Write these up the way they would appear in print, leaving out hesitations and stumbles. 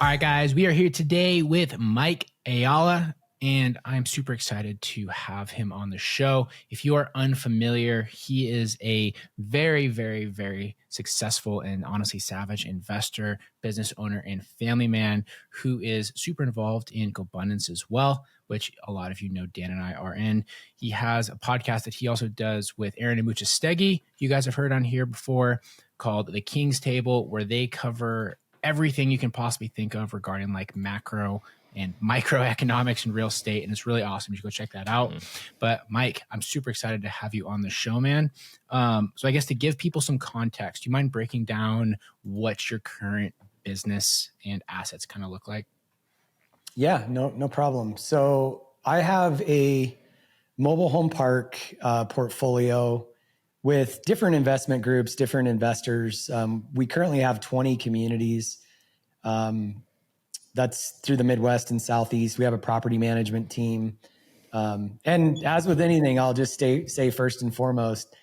All right, guys, we are here today with Mike Ayala, and I'm super excited to have him on the show. If you are unfamiliar, he is a very, very, very successful and honestly savage investor, business owner, and family man who is super involved in GoBundance as well, which a lot of you know Dan and I are in. He has a podcast that he also does with Aaron and Mucha Steggy, you guys have heard on here before, called The King's Table, where they cover everything you can possibly think of regarding like macro and microeconomics and real estate. And it's really awesome. You should go check that out. But Mike, I'm super excited to have you on the show, man. So I guess to give people some context, do you mind breaking down what your current business and assets kind of look like? Yeah, no problem. So I have a mobile home park portfolio with different investment groups, different investors. We currently have 20 communities. That's through the Midwest and Southeast. We have a property management team. And as with anything, I'll just say first and foremost,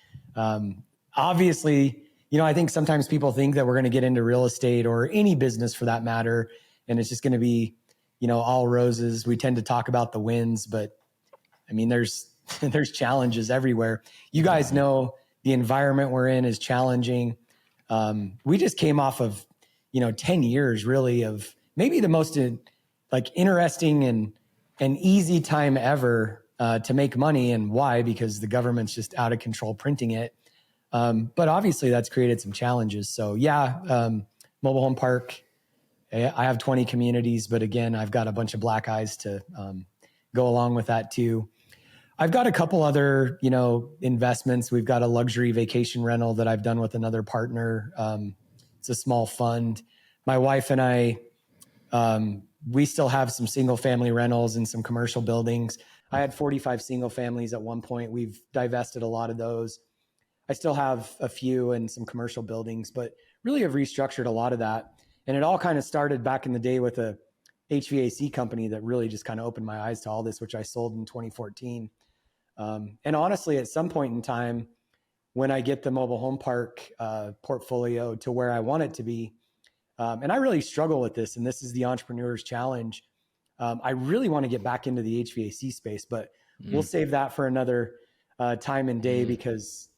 obviously, I think sometimes people think that we're going to get into real estate or any business for that matter, and it's just going to be, all roses. We tend to talk about the wins, but I mean, there's challenges everywhere. You guys know the environment we're in is challenging. We just came off of, 10 years really of maybe the most interesting and easy time ever to make money. And why? Because the government's just out of control printing it. But obviously that's created some challenges. So mobile home park, I have 20 communities, but again, I've got a bunch of black eyes to go along with that too. I've got a couple other, investments. We've got a luxury vacation rental that I've done with another partner. It's a small fund. My wife and I, we still have some single family rentals and some commercial buildings. I had 45 single families at one point. We've divested a lot of those. I still have a few and some commercial buildings, but really have restructured a lot of that. And it all kind of started back in the day with a HVAC company that really just kind of opened my eyes to all this, which I sold in 2014. And honestly, at some point in time, when I get the mobile home park portfolio to where I want it to be, and I really struggle with this, and this is the entrepreneur's challenge. I really want to get back into the HVAC space, but we'll save that for another time and day because,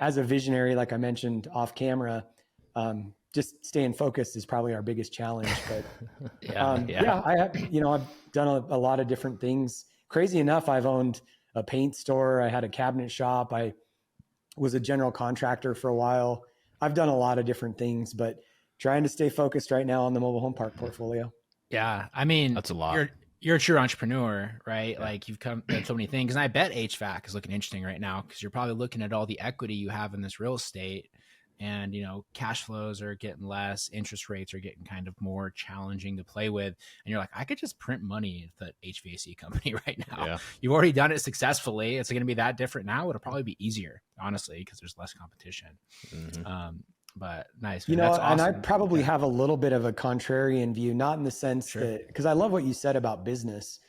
as a visionary, like I mentioned off camera, just staying focused is probably our biggest challenge. But I have, I've done a lot of different things. Crazy enough, I've owned a paint store. I had a cabinet shop. I was a general contractor for a while. I've done a lot of different things, but trying to stay focused right now on the mobile home park portfolio. Yeah. I mean, that's a lot. You're a true entrepreneur, right? Yeah. Like you've done so many things. And I bet HVAC is looking interesting right now because you're probably looking at all the equity you have in this real estate. And, cash flows are getting less, interest rates are getting kind of more challenging to play with. And you're like, I could just print money at the HVAC company right now. Yeah. You've already done it successfully. It's going to be that different now. It'll probably be easier, honestly, because there's less competition. But nice. Man. That's awesome. And I probably have a little bit of a contrarian view, not in the sense that, because I love what you said about business.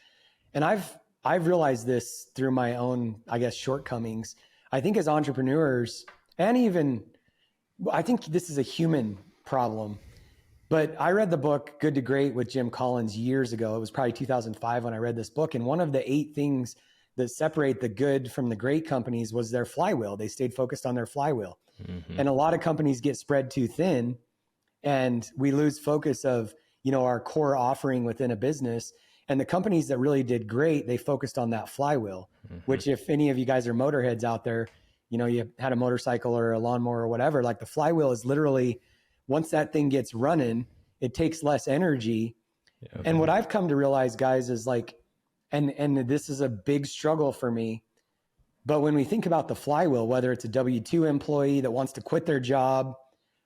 And I've realized this through my own, I guess, shortcomings. I think as entrepreneurs, and even I think this is a human problem, but I read the book Good to Great with Jim Collins years ago. It was probably 2005 when I read this book. And one of the 8 things that separate the good from the great companies was their flywheel. They stayed focused on their flywheel. And a lot of companies get spread too thin and we lose focus of, our core offering within a business. And the companies that really did great, they focused on that flywheel, which if any of you guys are motorheads out there, you had a motorcycle or a lawnmower or whatever, like the flywheel is literally, once that thing gets running, it takes less energy. Yeah, okay. And what I've come to realize, guys, is like, and this is a big struggle for me, but when we think about the flywheel, whether it's a W-2 employee that wants to quit their job,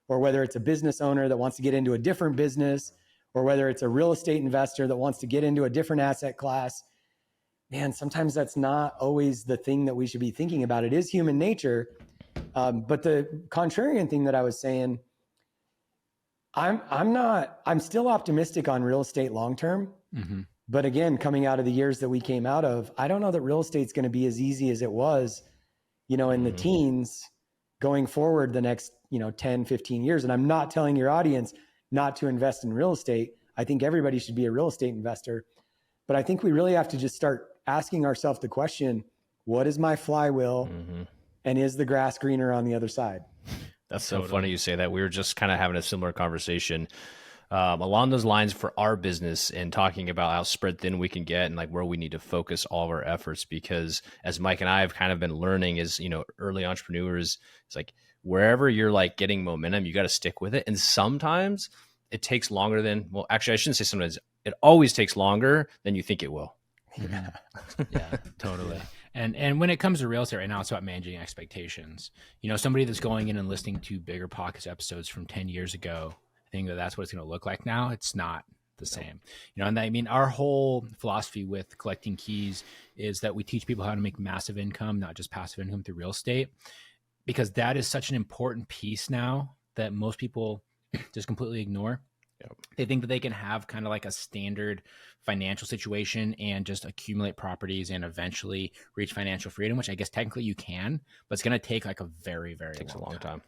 or whether it's a business owner that wants to get into a different business, or whether it's a real estate investor that wants to get into a different asset class, man, sometimes that's not always the thing that we should be thinking about. It is human nature. But the contrarian thing that I was saying, I'm still optimistic on real estate long-term. But again, coming out of the years that we came out of, I don't know that real estate's going to be as easy as it was, in the teens going forward the next, 10, 15 years. And I'm not telling your audience not to invest in real estate. I think everybody should be a real estate investor. But I think we really have to just start asking ourselves the question, what is my flywheel? And is the grass greener on the other side? That's so funny you say that. We were just kind of having a similar conversation along those lines for our business and talking about how spread thin we can get and like where we need to focus all of our efforts. Because as Mike and I have kind of been learning as, early entrepreneurs, it's like wherever you're like getting momentum, you got to stick with it. And sometimes it takes longer than, well, actually, I shouldn't say sometimes, it always takes longer than you think it will. Yeah, totally. And when it comes to real estate right now, it's about managing expectations. Somebody that's going in and listening to Bigger Pockets episodes from 10 years ago, I think that's what it's going to look like now. It's not the same. And I mean, our whole philosophy with Collecting Keys is that we teach people how to make massive income, not just passive income through real estate, because that is such an important piece now that most people just completely ignore. They think that they can have kind of like a standard financial situation and just accumulate properties and eventually reach financial freedom, which I guess technically you can, but it's going to take like a very, very long time.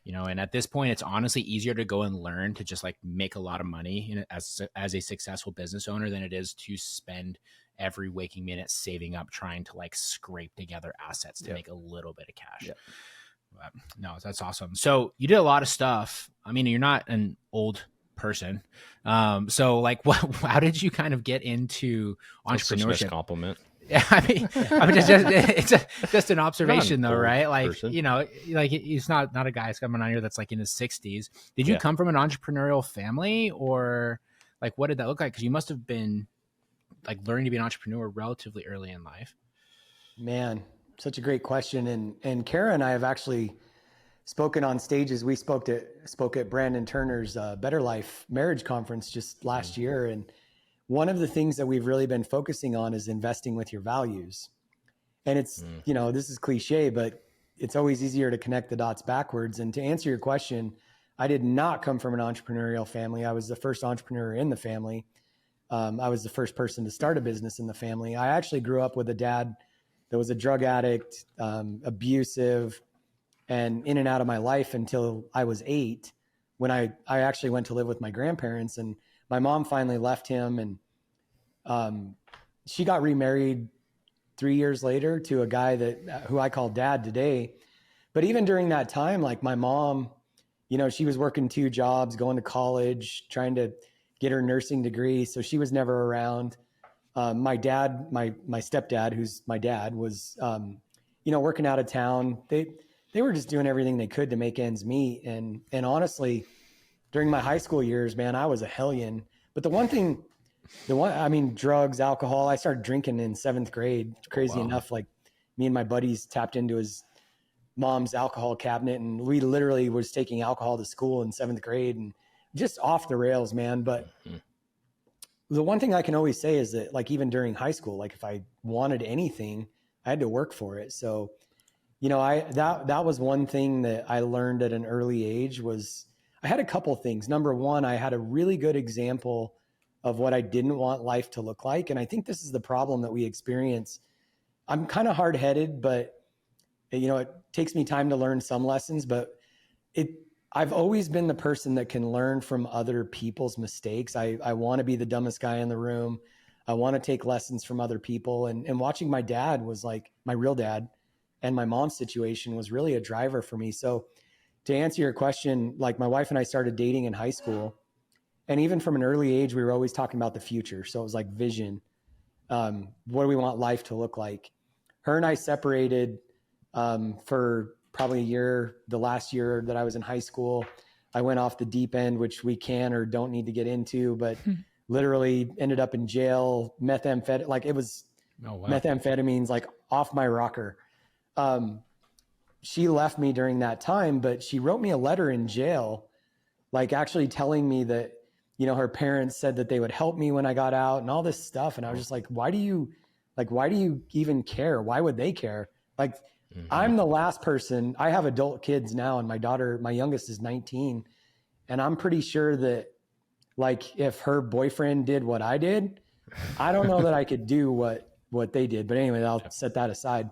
And at this point, it's honestly easier to go and learn to just like make a lot of money as a successful business owner than it is to spend every waking minute saving up, trying to like scrape together assets to make a little bit of cash. No, that's awesome. So you did a lot of stuff. I mean, you're not an old person. So like how did you kind of get into entrepreneurship? That's a compliment. Yeah, I mean it's just an observation though, right? Like, person. Like he's not a guy that's coming on here that's like in his 60s. Did you come from an entrepreneurial family, or like what did that look like? Because you must have been like learning to be an entrepreneur relatively early in life. Man, such a great question. And Kara and I have actually spoken on stages. We spoke at Brandon Turner's Better Life Marriage Conference just last year. And one of the things that we've really been focusing on is investing with your values. And it's, this is cliche, but it's always easier to connect the dots backwards. And to answer your question, I did not come from an entrepreneurial family. I was the first entrepreneur in the family. I was the first person to start a business in the family. I actually grew up with a dad that was a drug addict, abusive, and in and out of my life until I was 8, when I actually went to live with my grandparents. And my mom finally left him, and she got remarried 3 years later to a guy who I call dad today. But even during that time, like my mom, she was working 2 jobs, going to college, trying to get her nursing degree. So she was never around. My dad, my stepdad, who's my dad, was, working out of town. They were just doing everything they could to make ends meet. And honestly, during my high school years, man, I was a hellion. But drugs, alcohol, I started drinking in 7th grade. Crazy enough, like me and my buddies tapped into his mom's alcohol cabinet, and we literally was taking alcohol to school in 7th grade, and just off the rails, man. But the one thing I can always say is that, like, even during high school, like if I wanted anything, I had to work for it. So, that was one thing that I learned at an early age. Was I had a couple things. Number one, I had a really good example of what I didn't want life to look like. And I think this is the problem that we experience. I'm kind of hard-headed, but it takes me time to learn some lessons, but I've always been the person that can learn from other people's mistakes. I want to be the dumbest guy in the room. I want to take lessons from other people. And watching my dad was like my real dad, and my mom's situation was really a driver for me. So to answer your question, like my wife and I started dating in high school, and even from an early age, we were always talking about the future. So it was like vision. What do we want life to look like? Her and I separated for probably a year. The last year that I was in high school, I went off the deep end, which we can or don't need to get into, but literally ended up in jail, methamphetamine, like it was methamphetamines, like off my rocker. She left me during that time, but she wrote me a letter in jail, like actually telling me that, her parents said that they would help me when I got out and all this stuff. And I was just like, why do you even care? Why would they care? Like, I'm the last person. I have adult kids now, and my youngest is 19. And I'm pretty sure that, like, if her boyfriend did what I did, I don't know that I could do what they did. But anyway, I'll set that aside.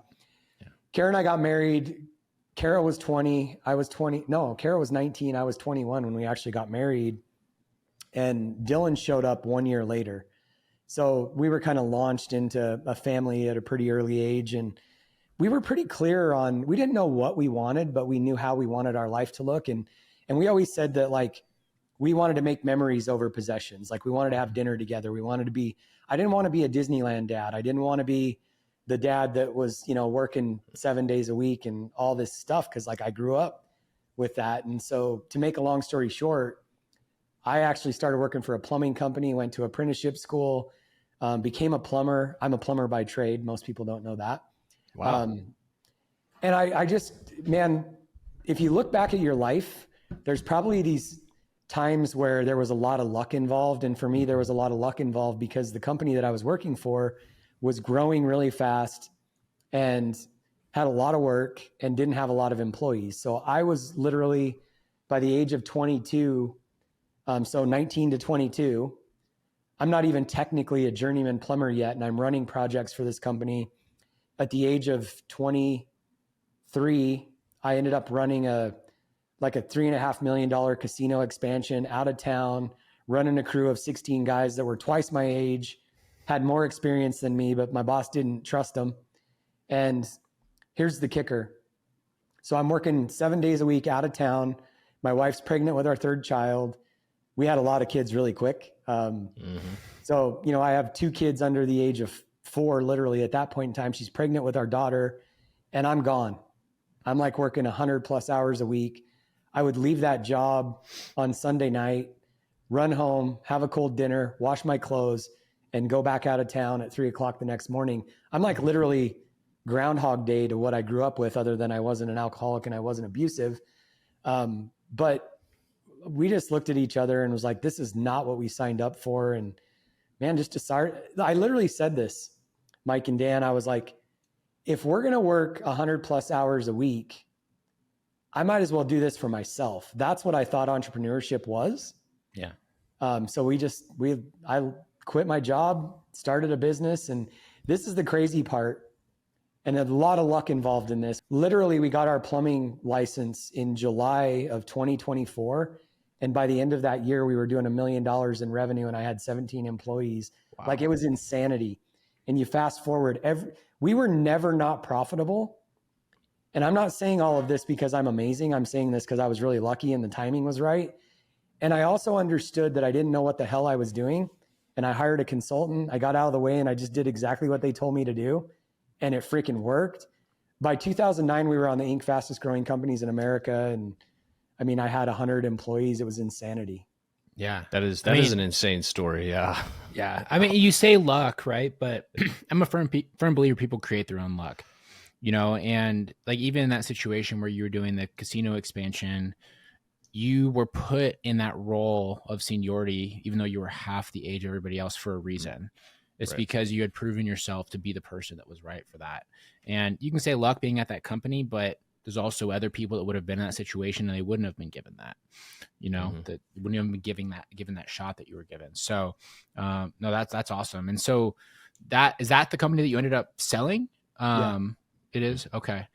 Yeah. Kara and I got married. Kara was 20. I was 20. No, Kara was 19. I was 21 when we actually got married. and Dylan showed up 1 year later. So we were kind of launched into a family at a pretty early age, and we were pretty clear on, we didn't know what we wanted, but we knew how we wanted our life to look. And we always said that like, we wanted to make memories over possessions. Like we wanted to have dinner together. I didn't want to be a Disneyland dad. I didn't want to be the dad that was, working 7 days a week and all this stuff. Cause like I grew up with that. And so to make a long story short, I actually started working for a plumbing company, went to apprenticeship school, became a plumber. I'm a plumber by trade. Most people don't know that. Wow. And I just, man, if you look back at your life, there's probably these times where there was a lot of luck involved. And for me, there was a lot of luck involved because the company that I was working for was growing really fast and had a lot of work and didn't have a lot of employees. So I was literally, by the age of 22, so 19 to 22, I'm not even technically a journeyman plumber yet, and I'm running projects for this company. At the age of 23, I ended up running a $3.5 million casino expansion out of town, running a crew of 16 guys that were twice my age, had more experience than me, but my boss didn't trust them. And here's the kicker. So I'm working 7 days a week out of town. My wife's pregnant with our third child. We had a lot of kids really quick. So, I have 2 kids under the age of 4, literally at that point in time. She's pregnant with our daughter and I'm gone. I'm like working 100+ hours a week. I would leave that job on Sunday night, run home, have a cold dinner, wash my clothes, and go back out of town at 3:00 the next morning. I'm like literally Groundhog Day to what I grew up with, other than I wasn't an alcoholic and I wasn't abusive. But we just looked at each other and was like, this is not what we signed up for. And man, just to start, I literally said this, Mike and Dan, I was like, if we're going to work 100+ hours a week, I might as well do this for myself. That's what I thought entrepreneurship was. Yeah. So I quit my job, started a business, and this is the crazy part. And a lot of luck involved in this. Literally, we got our plumbing license in July of 2024. And by the end of that year, we were doing $1 million in revenue and I had 17 employees. Wow. Like it was insanity. And you fast forward, we were never not profitable. And I'm not saying all of this because I'm amazing. I'm saying this because I was really lucky and the timing was right. And I also understood that I didn't know what the hell I was doing. And I hired a consultant. I got out of the way and I just did exactly what they told me to do. And it freaking worked. By 2009, we were on the Inc. fastest growing companies in America. And I mean, I had 100 employees. It was insanity. Yeah. That is an insane story. Yeah. Yeah. I mean, you say luck, right? But I'm a firm believer people create their own luck, and like even in that situation where you were doing the casino expansion, you were put in that role of seniority, even though you were half the age of everybody else for a reason. It's right. Because you had proven yourself to be the person that was right for that. And you can say luck being at that company, but there's also other people that would have been in that situation and they wouldn't have been given that, that wouldn't have been given that shot that you were given. So, no, that's awesome. And so is that the company that you ended up selling? Yeah. It is. Okay.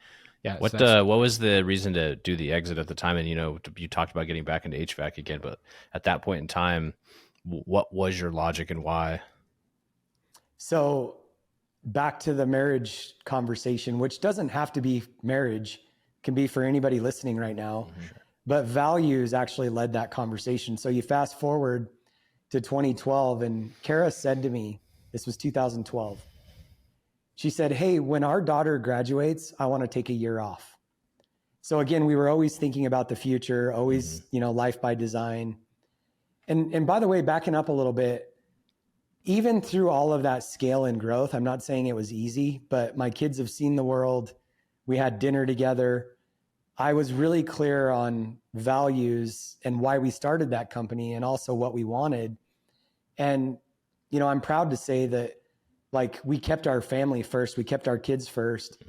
Yeah. What was the reason to do the exit at the time? And, you talked about getting back into HVAC again, but at that point in time, what was your logic and why? So back to the marriage conversation, which doesn't have to be marriage, can be for anybody listening right now, but values actually led that conversation. So you fast forward to 2012 and Kara said to me, this was 2012. She said, hey, when our daughter graduates, I want to take a year off. So again, we were always thinking about the future, always, life by design. And by the way, backing up a little bit, even through all of that scale and growth, I'm not saying it was easy, but my kids have seen the world. We had dinner together. I was really clear on values and why we started that company and also what we wanted. And, I'm proud to say that like we kept our family first, we kept our kids first.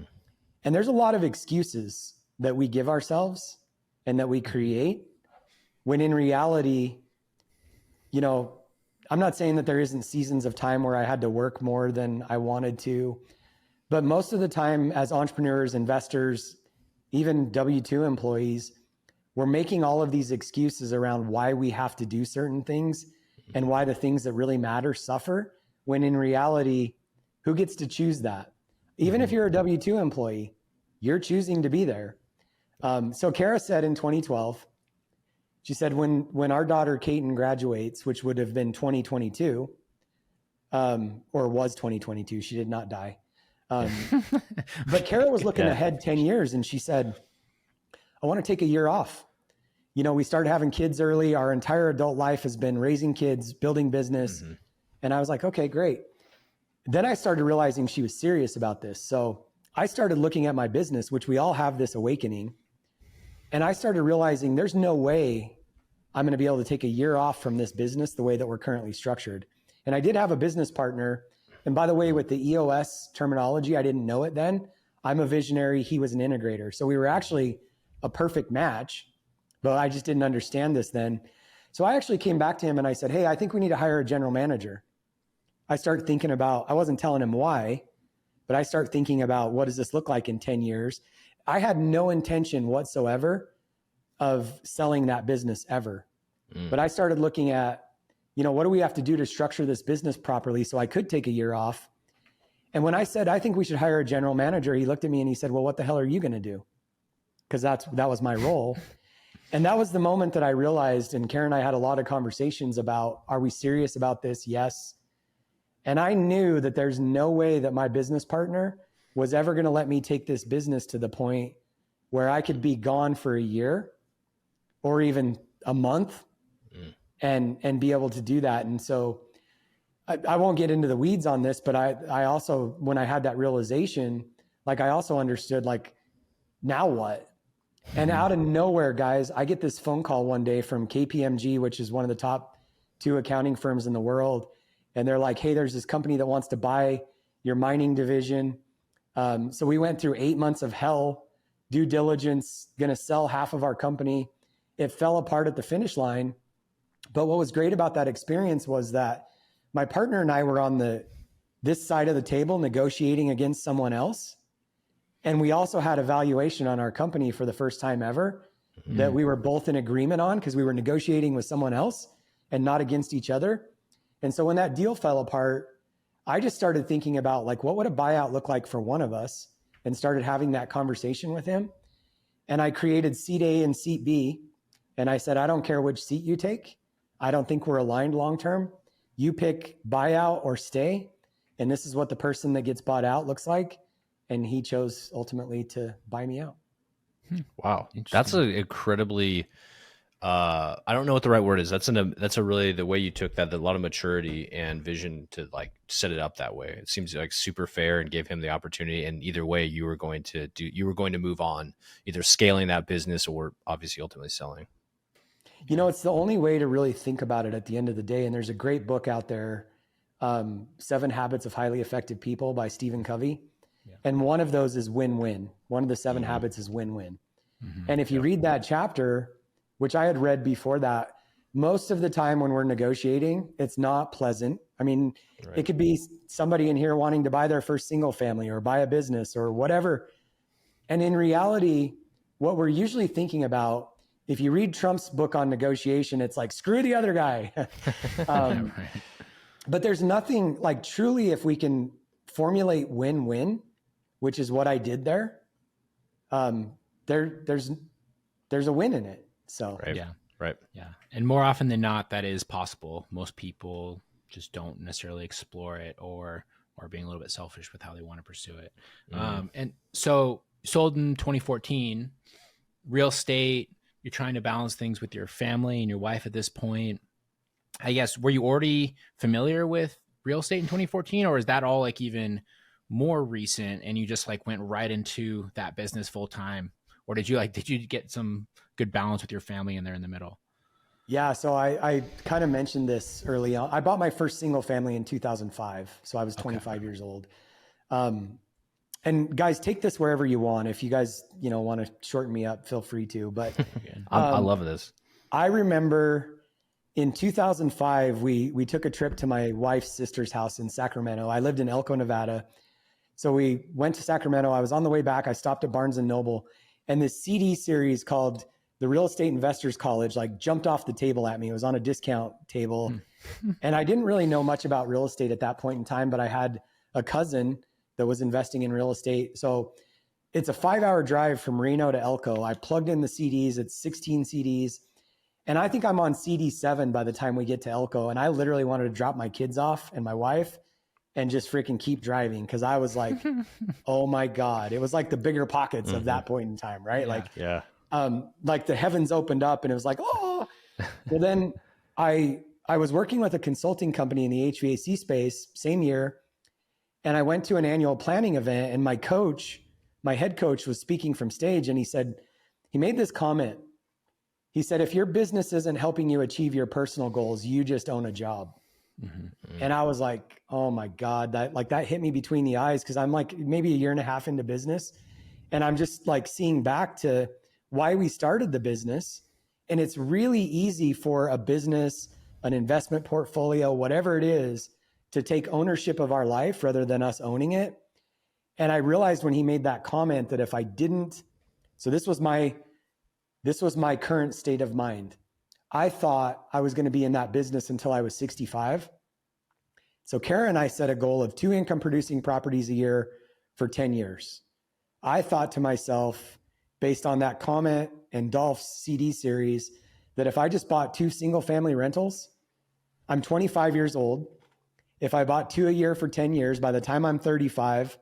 And there's a lot of excuses that we give ourselves and that we create when in reality, I'm not saying that there isn't seasons of time where I had to work more than I wanted to, but most of the time as entrepreneurs, investors, even W-2 employees, we're making all of these excuses around why we have to do certain things and why the things that really matter suffer, when in reality, who gets to choose that? Even if you're a W-2 employee, you're choosing to be there. So Kara said in 2012, she said, when our daughter Kaiten graduates, which would have been 2022, or was 2022, she did not die. But Kara was looking ahead 10 years, and she said, I want to take a year off. You know, we started having kids early. Our entire adult life has been raising kids, building business. And I was like, okay, great. Then I started realizing she was serious about this. So I started looking at my business, which we all have this awakening. And I started realizing there's no way I'm going to be able to take a year off from this business the way that we're currently structured. And I did have a business partner. And by the way, with the EOS terminology, I didn't know it then. I'm a visionary. He was an integrator. So we were actually a perfect match, but I just didn't understand this then. So I actually came back to him and I said, hey, I think we need to hire a general manager. I started thinking about, I wasn't telling him why, but I started thinking about what does this look like in 10 years? I had no intention whatsoever of selling that business ever. But I started looking at, you know, what do we have to do to structure this business properly so I could take a year off? And when I said, I think we should hire a general manager, he looked at me and he said, well, what the hell are you going to do? Because that was my role. And that was the moment that I realized, and Karen and I had a lot of conversations about, are we serious about this? Yes. And I knew that there's no way that my business partner was ever going to let me take this business to the point where I could be gone for a year or even a month and be able to do that. And so I won't get into the weeds on this, but I also, when I had that realization, like I also understood, like, now what? And out of nowhere, guys, I get this phone call one day from KPMG, which is one of the top 2 accounting firms in the world. And they're like, hey, there's this company that wants to buy your mining division. So we went through 8 months of hell, due diligence, going to sell half of our company. It fell apart at the finish line. But what was great about that experience was that my partner and I were on this side of the table negotiating against someone else. And we also had a valuation on our company for the first time ever that we were both in agreement on, because we were negotiating with someone else and not against each other. And so when that deal fell apart, I just started thinking about, like, what would a buyout look like for one of us, and started having that conversation with him. And I created seat A and seat B. And I said, I don't care which seat you take. I don't think we're aligned long-term. You pick buyout or stay. And this is what the person that gets bought out looks like. And he chose ultimately to buy me out. Wow. That's an incredibly, I don't know what the right word is. That's a really, the way you took that, a lot of maturity and vision to like set it up that way. It seems like super fair and gave him the opportunity. And either way, you were going to move on, either scaling that business or obviously ultimately selling. You know, it's the only way to really think about it at the end of the day. And there's a great book out there, 7 Habits of Highly Effective People by Stephen Covey. Yeah. And one of those is win-win. One of the 7 habits is win-win. And if you read that chapter, which I had read before that, most of the time when we're negotiating, it's not pleasant. I mean, it could be somebody in here wanting to buy their first single family or buy a business or whatever. And in reality, what we're usually thinking about, if you read Trump's book on negotiation, it's like, screw the other guy. But there's nothing like, truly, if we can formulate win-win, which is what I did there, there's a win in it. So yeah. And more often than not, that is possible. Most people just don't necessarily explore it, or being a little bit selfish with how they want to pursue it. And so sold in 2014, real estate, you're trying to balance things with your family and your wife at this point. I guess, were you already familiar with real estate in 2014, or is that all like even more recent and you just like went right into that business full time? Or did you get some good balance with your family in there in the middle? Yeah. So I kind of mentioned this early on. I bought my first single family in 2005. So I was 25 years old. And guys, take this wherever you want. If you guys, want to shorten me up, feel free to, but I love this. I remember in 2005, we took a trip to my wife's sister's house in Sacramento. I lived in Elko, Nevada. So we went to Sacramento. I was on the way back. I stopped at Barnes and Noble, and this CD series called the Real Estate Investors College like jumped off the table at me. It was on a discount table. And I didn't really know much about real estate at that point in time, but I had a cousin that was investing in real estate. So it's a 5-hour drive from Reno to Elko. I plugged in the CDs. It's 16 CDs. And I think I'm on CD 7 by the time we get to Elko. And I literally wanted to drop my kids off and my wife and just freaking keep driving. Cause I was like, oh my God, it was like the bigger pockets of that point in time. Right. Like the heavens opened up and it was like, oh, well then I was working with a consulting company in the HVAC space same year. And I went to an annual planning event and my head coach was speaking from stage and he made this comment. He said, if your business isn't helping you achieve your personal goals, you just own a job. And I was like, oh my God, that hit me between the eyes. Cause I'm like maybe a year and a half into business. And I'm just like seeing back to why we started the business. And it's really easy for a business, an investment portfolio, whatever it is, to take ownership of our life rather than us owning it. And I realized when he made that comment that if I didn't, so this was my current state of mind. I thought I was going to be in that business until I was 65. So Kara and I set a goal of 2 income producing properties a year for 10 years. I thought to myself, based on that comment and Dolph's CD series, that if I just bought 2 single family rentals, I'm 25 years old. If I bought 2 a year for 10 years, by the time I'm 35,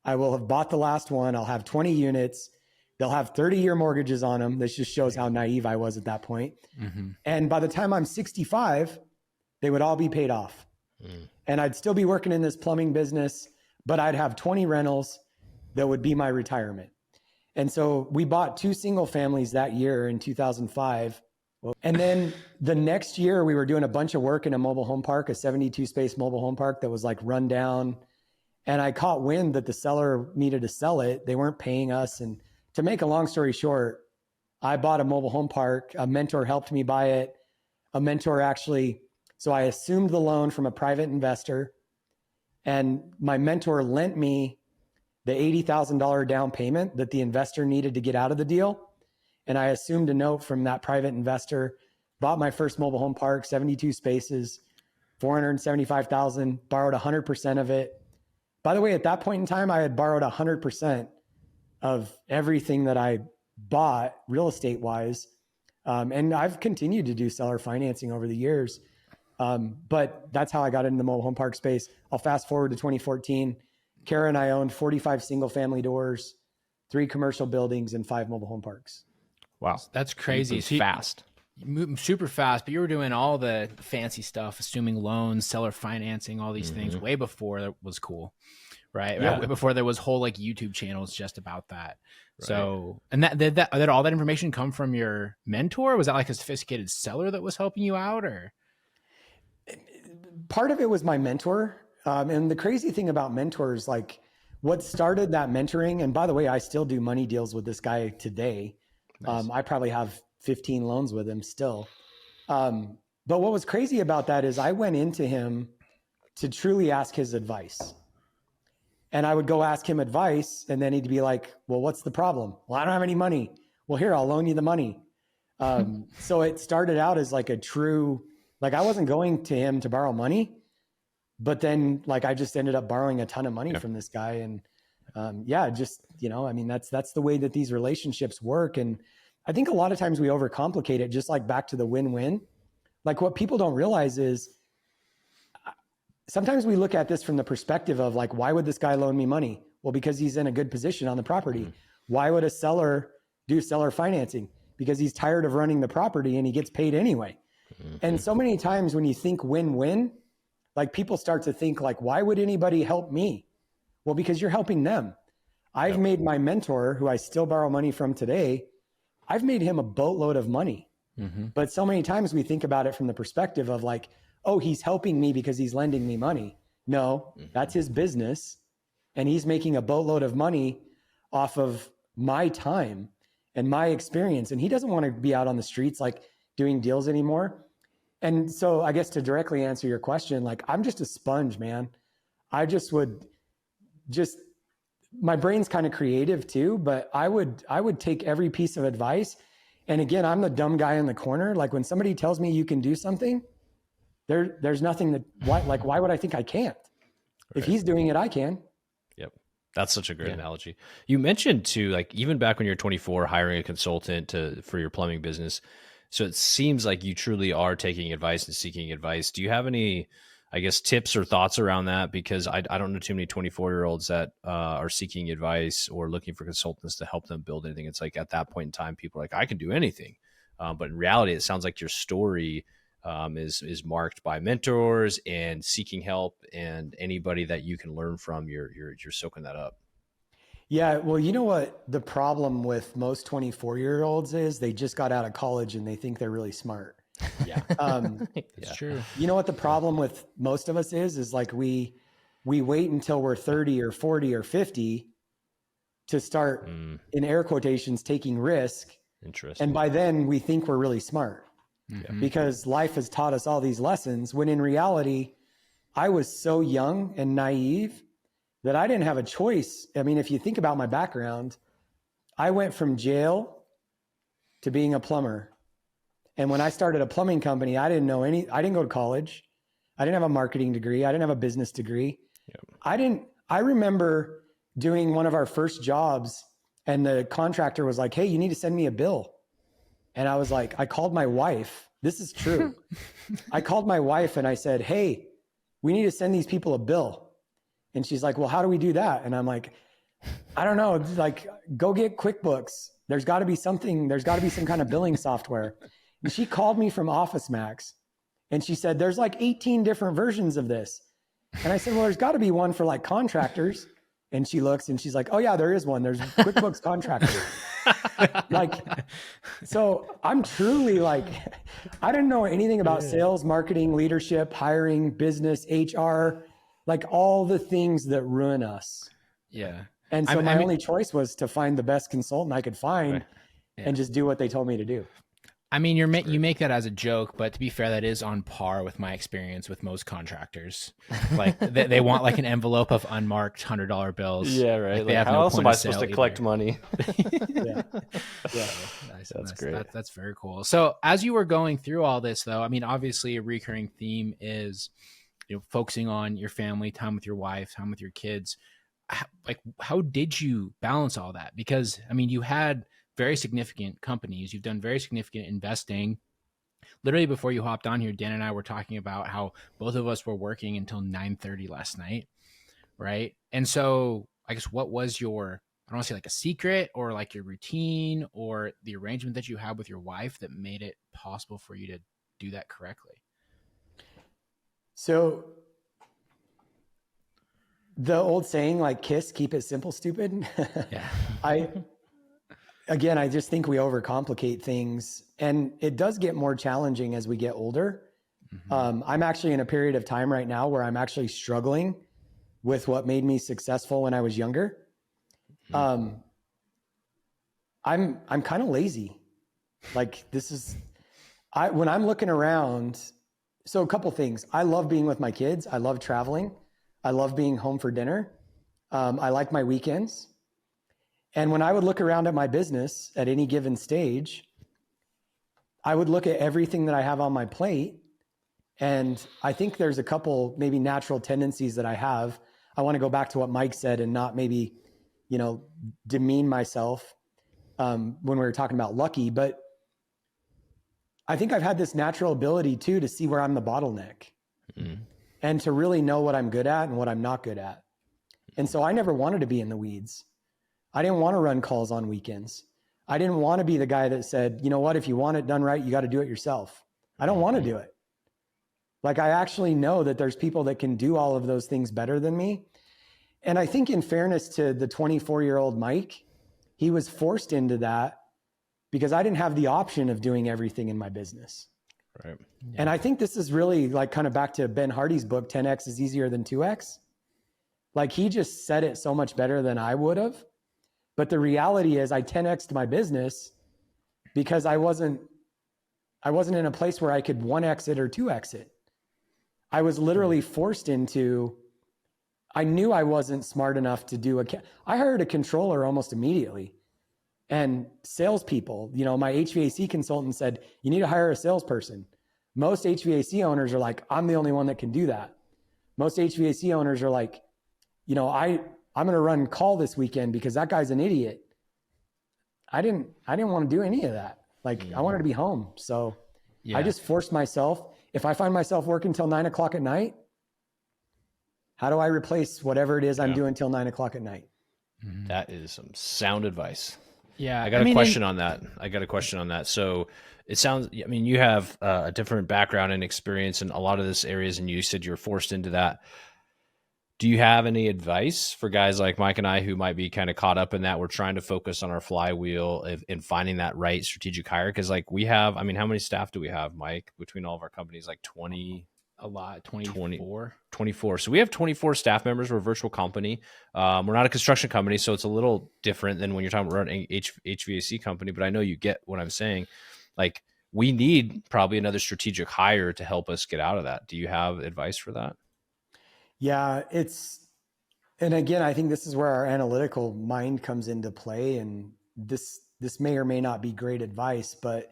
I will have bought the last one. I'll have 20 units. They'll have 30-year mortgages on them. This just shows how naive I was at that point. And by the time I'm 65, they would all be paid off. And I'd still be working in this plumbing business, but I'd have 20 rentals that would be my retirement. And so we bought 2 single families that year in 2005. And then the next year we were doing a bunch of work in a mobile home park, a 72 space mobile home park that was like run down. And I caught wind that the seller needed to sell it. They weren't paying us. And to make a long story short, I bought a mobile home park. A mentor helped me buy it. So I assumed the loan from a private investor and my mentor lent me the $80,000 down payment that the investor needed to get out of the deal. And I assumed a note from that private investor, bought my first mobile home park, 72 spaces, $475,000, borrowed 100% of it. By the way, at that point in time, I had borrowed 100% of everything that I bought real estate wise. And I've continued to do seller financing over the years. But that's how I got into the mobile home park space. I'll fast forward to 2014. Kara and I owned 45 single family doors, 3 commercial buildings, and 5 mobile home parks. Wow. That's crazy. So fast. You moved super fast, but you were doing all the fancy stuff, assuming loans, seller financing, all these things way before that was cool. Right. Yeah. Way before there was whole like YouTube channels just about that. Right. So, and did all that information come from your mentor? Was that like a sophisticated seller that was helping you out, or? Part of it was my mentor. And the crazy thing about mentors, like what started that mentoring, and by the way, I still do money deals with this guy today. Nice. I probably have 15 loans with him still. But what was crazy about that is I went into him to truly ask his advice. And I would go ask him advice and then he'd be like, well, what's the problem? Well, I don't have any money. Well, here, I'll loan you the money. So it started out as like a true, like I wasn't going to him to borrow money, but then like I just ended up borrowing a ton of money from this guy. And just, I mean, that's the way that these relationships work. And I think a lot of times we overcomplicate it, just like back to the win-win. Like what people don't realize is sometimes we look at this from the perspective of like, why would this guy loan me money? Well, because he's in a good position on the property. Why would a seller do seller financing? Because he's tired of running the property and he gets paid anyway. And so many times when you think win-win, like people start to think like, why would anybody help me? Well, because you're helping them. I've made my mentor, who I still borrow money from today, I've made him a boatload of money. But so many times we think about it from the perspective of like, oh, he's helping me because he's lending me money. No, that's his business. And he's making a boatload of money off of my time and my experience. And he doesn't want to be out on the streets, like doing deals anymore. And so I guess to directly answer your question, like I'm just a sponge, man. I just would my brain's kind of creative too, but I would take every piece of advice And again, I'm the dumb guy in the corner. Like when somebody tells me you can do something, there's nothing that, why would I think I can't? If he's doing it, I can. Yep. That's such a great analogy. You mentioned too, like even back when you're 24, hiring a consultant for your plumbing business. So it seems like you truly are taking advice and seeking advice. Do you have any, I guess, tips or thoughts around that? Because I don't know too many 24-year-olds that are seeking advice or looking for consultants to help them build anything. It's like at that point in time, people are like, I can do anything. But in reality, it sounds like your story is marked by mentors and seeking help, and anybody that you can learn from, you're soaking that up. Yeah. Well, you know what the problem with most 24-year-olds is? They just got out of college and they think they're really smart. Yeah. It's true. You know what the problem with most of us is like we wait until we're 30 or 40 or 50 to start, in air quotations, taking risk. Interesting. And by then we think we're really smart because life has taught us all these lessons, when in reality, I was so young and naive that I didn't have a choice. I mean, if you think about my background, I went from jail to being a plumber. And when I started a plumbing company, I didn't go to college. I didn't have a marketing degree. I didn't have a business degree. Yep. I remember doing one of our first jobs and the contractor was like, hey, you need to send me a bill. And I was like, I called my wife. This is true. I called my wife and I said, hey, we need to send these people a bill. And she's like, well, how do we do that? And I'm like, I don't know. It's like, go get QuickBooks. There's got to be some kind of billing software. And she called me from Office Max and she said, there's like 18 different versions of this. And I said, well, there's got to be one for like contractors. And she looks and she's like, oh yeah, there is one. There's QuickBooks Contractor. Like, so I'm truly like, I didn't know anything about sales, marketing, leadership, hiring, business, HR, like all the things that ruin us. Yeah. And so my only choice was to find the best consultant I could find and just do what they told me to do. I mean, you make that as a joke, but to be fair, that is on par with my experience with most contractors. Like they want like an envelope of unmarked $100 bills. Yeah, right. Like, how else am I supposed to collect money? Yeah. Nice. That's great. That's very cool. So as you were going through all this, though, I mean, obviously a recurring theme is, focusing on your family, time with your wife, time with your kids. How did you balance all that? Because I mean, you had very significant companies. You've done very significant investing. Literally before you hopped on here, Dan and I were talking about how both of us were working until 9:30 last night. Right. And so I guess what was your, I don't want to say like a secret or like your routine or the arrangement that you had with your wife that made it possible for you to do that correctly? So the old saying, like, KISS, keep it simple, stupid. Yeah. I just think we overcomplicate things, and it does get more challenging as we get older. Mm-hmm. I'm actually in a period of time right now where I'm actually struggling with what made me successful when I was younger. Mm-hmm. I'm kind of lazy. Like when I'm looking around, so a couple things. I love being with my kids. I love traveling. I love being home for dinner. I like my weekends. And when I would look around at my business at any given stage, I would look at everything that I have on my plate. And I think there's a couple maybe natural tendencies that I have. I want to go back to what Mike said and not maybe, demean myself when we were talking about lucky. But I think I've had this natural ability too to see where I'm the bottleneck and to really know what I'm good at and what I'm not good at. And so I never wanted to be in the weeds. I didn't want to run calls on weekends. I didn't want to be the guy that said, you know what, if you want it done right, you got to do it yourself. I don't want to do it. Like, I actually know that there's people that can do all of those things better than me. And I think in fairness to the 24-year-old Mike, he was forced into that because I didn't have the option of doing everything in my business. Right. Yeah. And I think this is really like kind of back to Ben Hardy's book, 10X is easier than 2X. Like, he just said it so much better than I would have. But the reality is I 10X'd my business because I wasn't in a place where I could 1X it or 2X it. I was literally forced into, I knew I wasn't smart enough to do I hired a controller almost immediately. And salespeople, you know, my HVAC consultant said, you need to hire a salesperson. Most HVAC owners are like, I'm the only one that can do that. Most HVAC owners are like, you know, I'm going to run call this weekend because that guy's an idiot. I didn't want to do any of that. Like I wanted to be home. So I just forced myself. If I find myself working till 9 o'clock at night, how do I replace whatever it is I'm doing till 9 o'clock at night? That is some sound advice. Yeah. I got a question on that. So it sounds, I mean, you have a different background and experience in a lot of this areas, and you said you're forced into that. Do you have any advice for guys like Mike and I who might be kind of caught up in that? We're trying to focus on our flywheel in finding that right strategic hire. Cause like we have, I mean, how many staff do we have, Mike, between all of our companies? Like 20, a lot, 24. 24. So we have 24 staff members. We're a virtual company. We're not a construction company, so it's a little different than when you're talking about running an HVAC company, but I know you get what I'm saying. Like we need probably another strategic hire to help us get out of that. Do you have advice for that? Yeah, and again, I think this is where our analytical mind comes into play. And this may or may not be great advice, but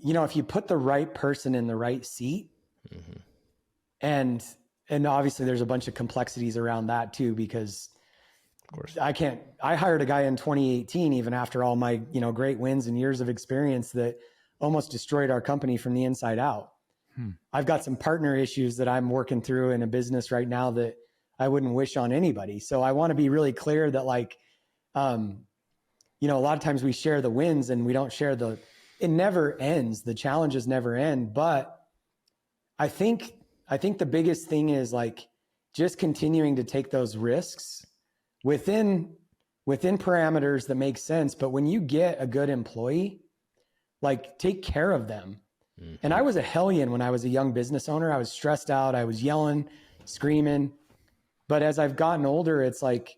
you know, if you put the right person in the right seat, and obviously there's a bunch of complexities around that too, because of course I hired a guy in 2018, even after all my, you know, great wins and years of experience, that almost destroyed our company from the inside out. I've got some partner issues that I'm working through in a business right now that I wouldn't wish on anybody. So I want to be really clear that like, you know, a lot of times we share the wins and we don't share it never ends. The challenges never end. But I think the biggest thing is like just continuing to take those risks within parameters that make sense. But when you get a good employee, like take care of them. And I was a hellion when I was a young business owner. I was stressed out. I was yelling, screaming. But as I've gotten older, it's like,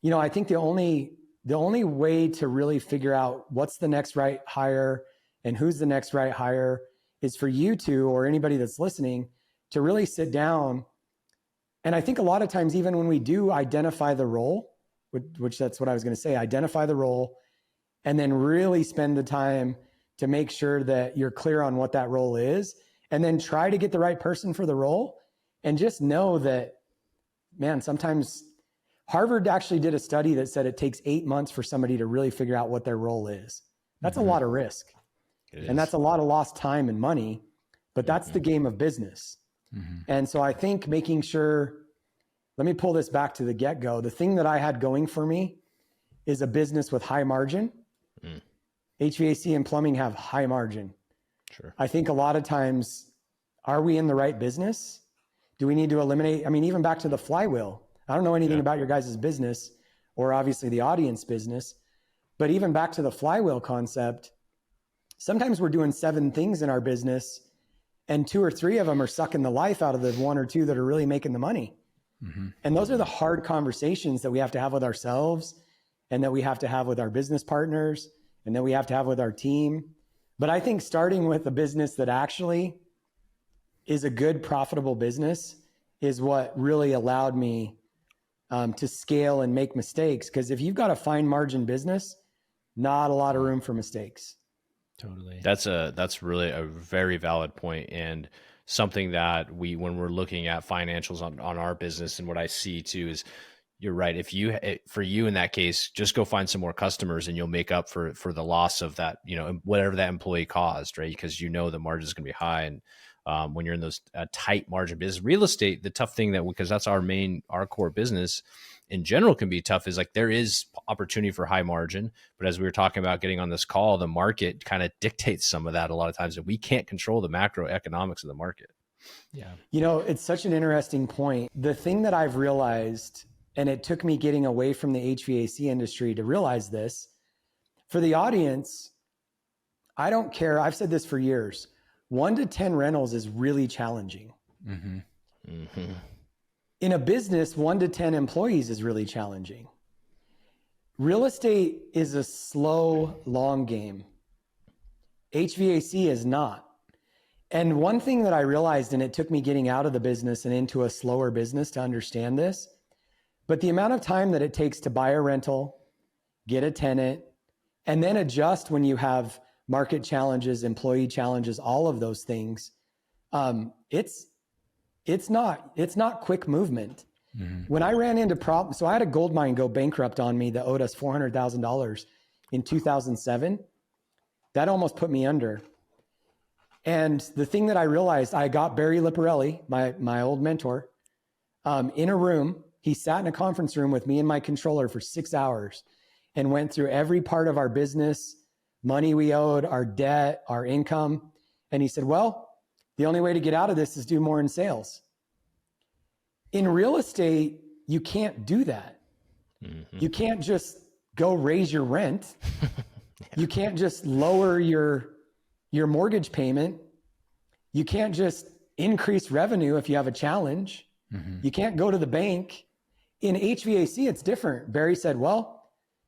you know, I think the only way to really figure out what's the next right hire and who's the next right hire is for you to, or anybody that's listening, to really sit down. And I think a lot of times, even when we do identify the role, which that's what I was going to say, identify the role, and then really spend the time to make sure that you're clear on what that role is, and then try to get the right person for the role. And just know that, man, sometimes Harvard actually did a study that said it takes 8 months for somebody to really figure out what their role is. That's a lot of risk. And that's a lot of lost time and money, but that's the game of business. And so I think making sure, let me pull this back to the get-go. The thing that I had going for me is a business with high margin. HVAC and plumbing have high margin. Sure. I think a lot of times, are we in the right business? Do we need to eliminate, I mean, even back to the flywheel. I don't know anything about your guys' business or obviously the audience business, but even back to the flywheel concept, sometimes we're doing 7 things in our business and 2 or 3 of them are sucking the life out of the 1 or 2 that are really making the money. And those are the hard conversations that we have to have with ourselves and that we have to have with our business partners and that we have to have with our team. But I think starting with a business that actually is a good, profitable business is what really allowed me to scale and make mistakes. Because if you've got a fine margin business, not a lot of room for mistakes. Totally. That's really a very valid point, and something that when we're looking at financials on our business, and what I see too is, you're right. For you in that case, just go find some more customers and you'll make up for the loss of that, you know, whatever that employee caused, right? Because you know the margin is going to be high. And when you're in those tight margin business, real estate, the tough thing because that's our core business in general can be tough, is like there is opportunity for high margin. But as we were talking about getting on this call, the market kind of dictates some of that a lot of times, and we can't control the macroeconomics of the market. Yeah. You know, it's such an interesting point. The thing that I've realized, and it took me getting away from the HVAC industry to realize this, for the audience, I don't care. I've said this for years. 1 to 10 rentals is really challenging. In a business, 1 to 10 employees is really challenging. Real estate is a slow, long game. HVAC is not. And one thing that I realized, and it took me getting out of the business and into a slower business to understand this, but the amount of time that it takes to buy a rental, get a tenant, and then adjust when you have market challenges, employee challenges, all of those things. It's not quick movement. When I ran into problems, so I had a gold mine go bankrupt on me that owed us $400,000 in 2007. That almost put me under. And the thing that I realized, I got Barry Liparelli, my old mentor, in a room. He sat in a conference room with me and my controller for 6 hours and went through every part of our business, money we owed, our debt, our income. And he said, well, the only way to get out of this is do more in sales. In real estate, you can't do that. You can't just go raise your rent. You can't just lower your mortgage payment. You can't just increase revenue if you have a challenge. You can't go to the bank. In HVAC, it's different. Barry said, well,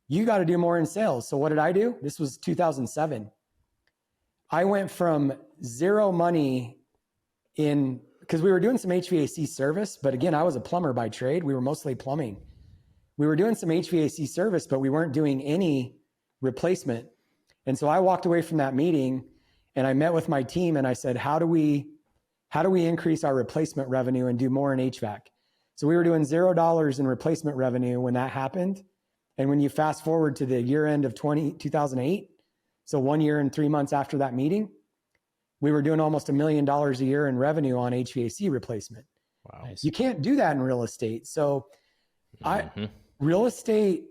you got to do more in sales. So what did I do? This was 2007. I went from zero money because we were doing some HVAC service, but again, I was a plumber by trade. We were mostly plumbing. We were doing some HVAC service, but we weren't doing any replacement. And so I walked away from that meeting and I met with my team and I said, how do we increase our replacement revenue and do more in HVAC? So we were doing $0 in replacement revenue when that happened. And when you fast forward to the year end of 2008, so 1 year and 3 months after that meeting, we were doing almost $1 million a year in revenue on HVAC replacement. Wow. You can't do that in real estate. So real estate,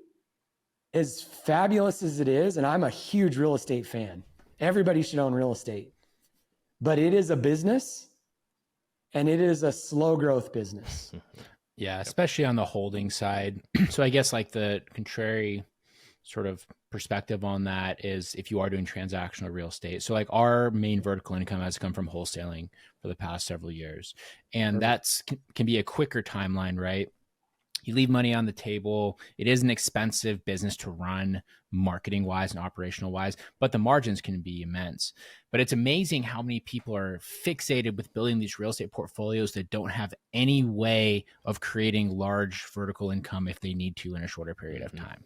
as fabulous as it is, and I'm a huge real estate fan. Everybody should own real estate, but it is a business and it is a slow growth business. Yeah, especially on the holding side. So I guess like the contrary sort of perspective on that is if you are doing transactional real estate. So like our main vertical income has come from wholesaling for the past several years. And that's can be a quicker timeline, right? You leave money on the table. It is an expensive business to run marketing wise and operational wise, but the margins can be immense. But it's amazing how many people are fixated with building these real estate portfolios that don't have any way of creating large vertical income if they need to in a shorter period of time.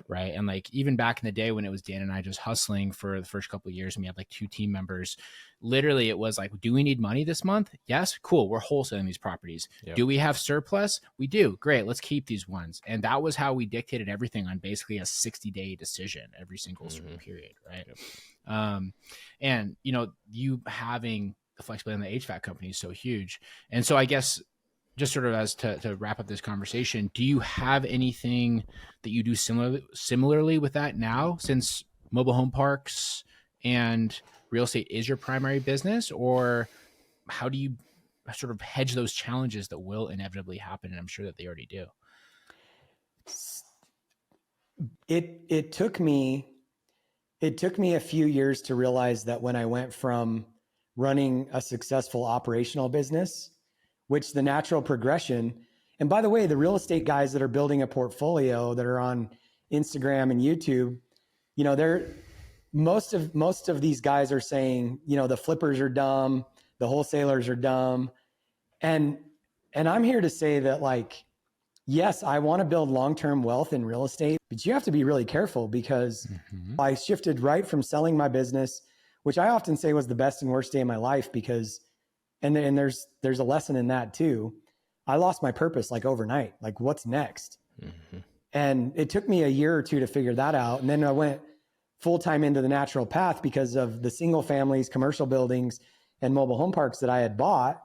Right. And like even back in the day when it was Dan and I just hustling for the first couple of years and we had like 2 team members, literally it was like, do we need money this month? Yes. Cool. We're wholesaling these properties. Do we have surplus? We do. Great. Let's keep these ones. And that was how we dictated everything on basically a 60-day decision every single period. Right. And you know, you having the flexibility in the HVAC company is so huge. And so I guess just sort of as to wrap up this conversation, do you have anything that you do similarly with that now, since mobile home parks and real estate is your primary business, or how do you sort of hedge those challenges that will inevitably happen? And I'm sure that they already do. It took me a few years to realize that when I went from running a successful operational business, which the natural progression, and by the way, the real estate guys that are building a portfolio that are on Instagram and YouTube, you know, most of these guys are saying, you know, the flippers are dumb, the wholesalers are dumb. And I'm here to say that, like, yes, I want to build long-term wealth in real estate, but you have to be really careful because I shifted right from selling my business, which I often say was the best and worst day of my life because, and there's a lesson in that too. I lost my purpose like overnight. Like, what's next? And it took me a year or 2 to figure that out. And then I went full-time into the natural path because of the single families, commercial buildings, and mobile home parks that I had bought.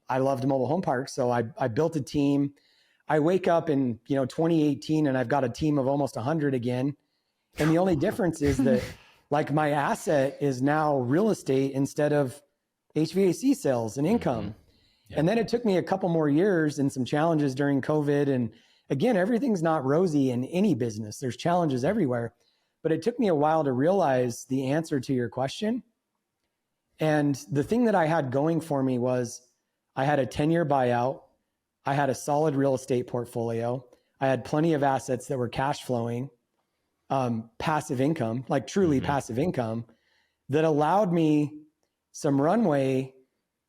I loved mobile home parks. So I built a team. I wake up in, 2018 and I've got a team of almost 100 again. And the only difference is that like my asset is now real estate instead of HVAC sales and income. And then it took me a couple more years and some challenges during COVID. And again, everything's not rosy in any business. There's challenges everywhere, but it took me a while to realize the answer to your question. And the thing that I had going for me was I had a 10-year buyout. I had a solid real estate portfolio. I had plenty of assets that were cash flowing, passive income, like truly passive income, that allowed me some runway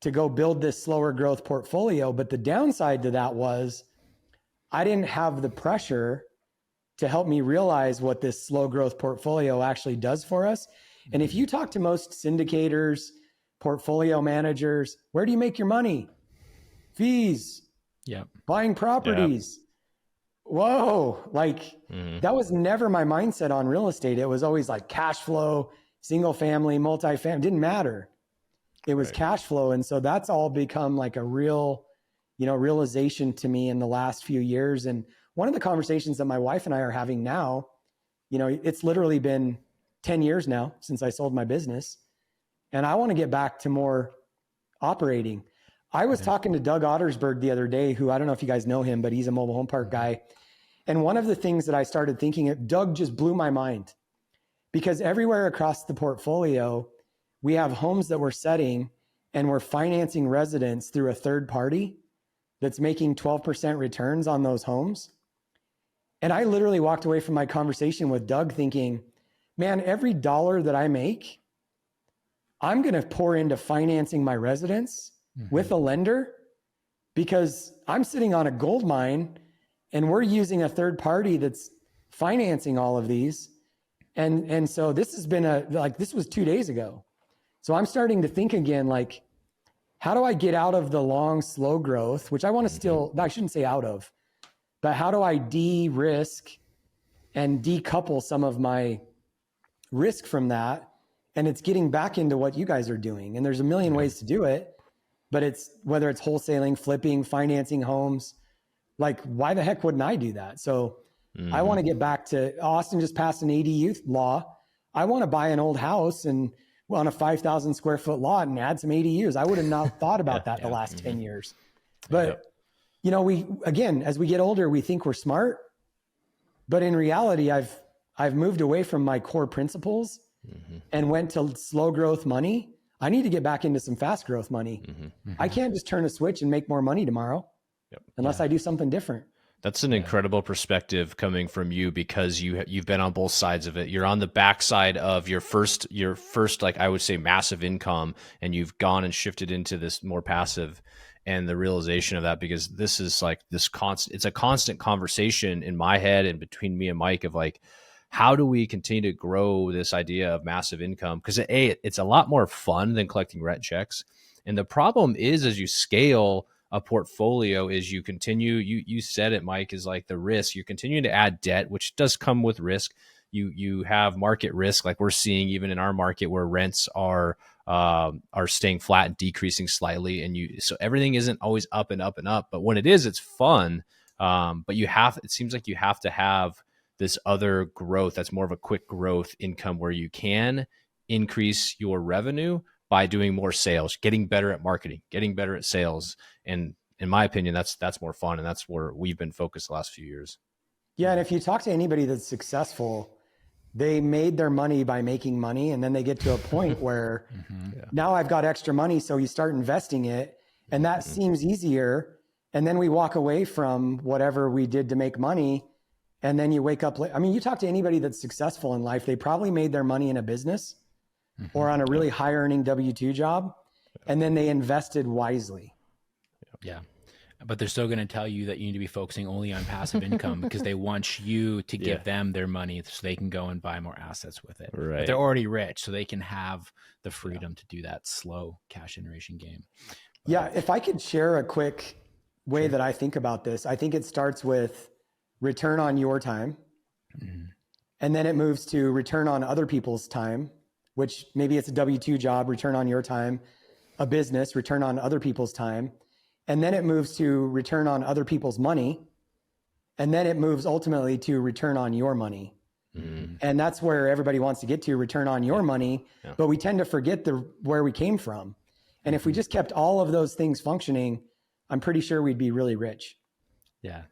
to go build this slower growth portfolio. But the downside to that was I didn't have the pressure to help me realize what this slow growth portfolio actually does for us. And if you talk to most syndicators, portfolio managers, where do you make your money? Fees, buying properties. Whoa, like that was never my mindset on real estate. It was always like cash flow, single family, multifamily, didn't matter. It was cash flow. And so that's all become like a real, realization to me in the last few years. And one of the conversations that my wife and I are having now, it's literally been 10 years now since I sold my business. And I want to get back to more operating. I was talking to Doug Ottersberg the other day, who I don't know if you guys know him, but he's a mobile home park guy. And one of the things that I started thinking of, Doug just blew my mind, because everywhere across the portfolio, we have homes that we're setting and we're financing residents through a third party that's making 12% returns on those homes. And I literally walked away from my conversation with Doug thinking, man, every dollar that I make, I'm going to pour into financing my residents with a lender, because I'm sitting on a gold mine and we're using a third party that's financing all of these. And so this has been this was 2 days ago. So I'm starting to think again, like, how do I get out of the long, slow growth, which I want to I shouldn't say out of, but how do I de-risk and decouple some of my risk from that? And it's getting back into what you guys are doing. And there's a million ways to do it, but whether it's wholesaling, flipping, financing homes, like, why the heck wouldn't I do that? So I want to get back to, Austin just passed an ADU law. I want to buy an old house and on a 5,000 square foot lot and add some ADUs. I would have not thought about that the last 10 years. But, again, as we get older, we think we're smart, but in reality, I've moved away from my core principles and went to slow growth money. I need to get back into some fast growth money. I can't just turn a switch and make more money tomorrow unless I do something different. That's an incredible perspective coming from you, because you've been on both sides of it. You're on the backside of your first, like, I would say, massive income, and you've gone and shifted into this more passive, and the realization of that, because this is like it's a constant conversation in my head and between me and Mike of like, how do we continue to grow this idea of massive income? Because it's a lot more fun than collecting rent checks. And the problem is, as you scale a portfolio, is you continue, you said it, Mike, is like the risk. You're continuing to add debt, which does come with risk. You have market risk, like we're seeing even in our market, where rents are staying flat and decreasing slightly. And so everything isn't always up and up and up, but when it is, it's fun. But it seems like you have to have this other growth that's more of a quick growth income, where you can increase your revenue by doing more sales, getting better at marketing, getting better at sales. And in my opinion, that's more fun. And that's where we've been focused the last few years. Yeah. And if you talk to anybody that's successful, they made their money by making money. And then they get to a point where now I've got extra money. So you start investing it, and that seems easier. And then we walk away from whatever we did to make money. And then you wake up late. I mean, you talk to anybody that's successful in life, they probably made their money in a business or on a really high earning W-2 job. And then they invested wisely. Yeah. But they're still going to tell you that you need to be focusing only on passive income because they want you to give them their money so they can go and buy more assets with it. Right. But they're already rich, so they can have the freedom to do that slow cash generation game. But, yeah. If I could share a quick way that I think about this, I think it starts with return on your time. And then it moves to return on other people's time, which maybe it's a W-2 job, return on your time, a business, return on other people's time. And then it moves to return on other people's money. And then it moves ultimately to return on your money. And that's where everybody wants to get to, return on your money. But we tend to forget where we came from. And if we just kept all of those things functioning, I'm pretty sure we'd be really rich. Yeah.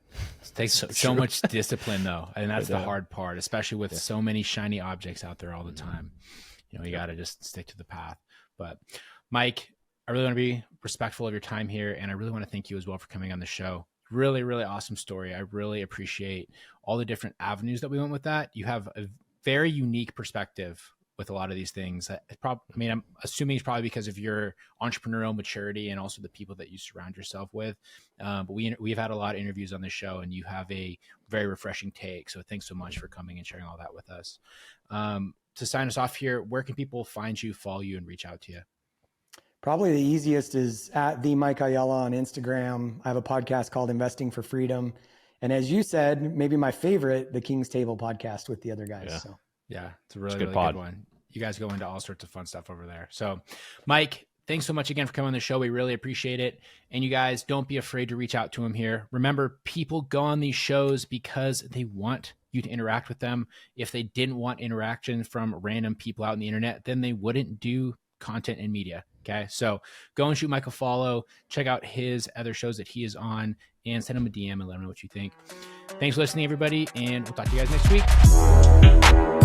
It takes so much discipline though. And that's the hard part, especially with so many shiny objects out there all the time. You know, you got to just stick to the path. But Mike, I really want to be respectful of your time here. And I really want to thank you as well for coming on the show. Really, really awesome story. I really appreciate all the different avenues that we went with that. You have a very unique perspective with a lot of these things. I'm assuming it's probably because of your entrepreneurial maturity and also the people that you surround yourself with. But we've had a lot of interviews on this show, and you have a very refreshing take. So thanks so much for coming and sharing all that with us. To sign us off here, where can people find you, follow you, and reach out to you? Probably the easiest is at the Mike Ayala on Instagram. I have a podcast called Investing for Freedom. And as you said, maybe my favorite, the King's Table podcast with the other guys. Yeah. So yeah, it's a really good one. You guys go into all sorts of fun stuff over there. So Mike, thanks so much again for coming on the show. We really appreciate it. And you guys, don't be afraid to reach out to him here. Remember, people go on these shows because they want you to interact with them. If they didn't want interaction from random people out on the internet, then they wouldn't do content and media. Okay. So go and shoot Mike a follow, check out his other shows that he is on, and send him a DM and let him know what you think. Thanks for listening, everybody. And we'll talk to you guys next week.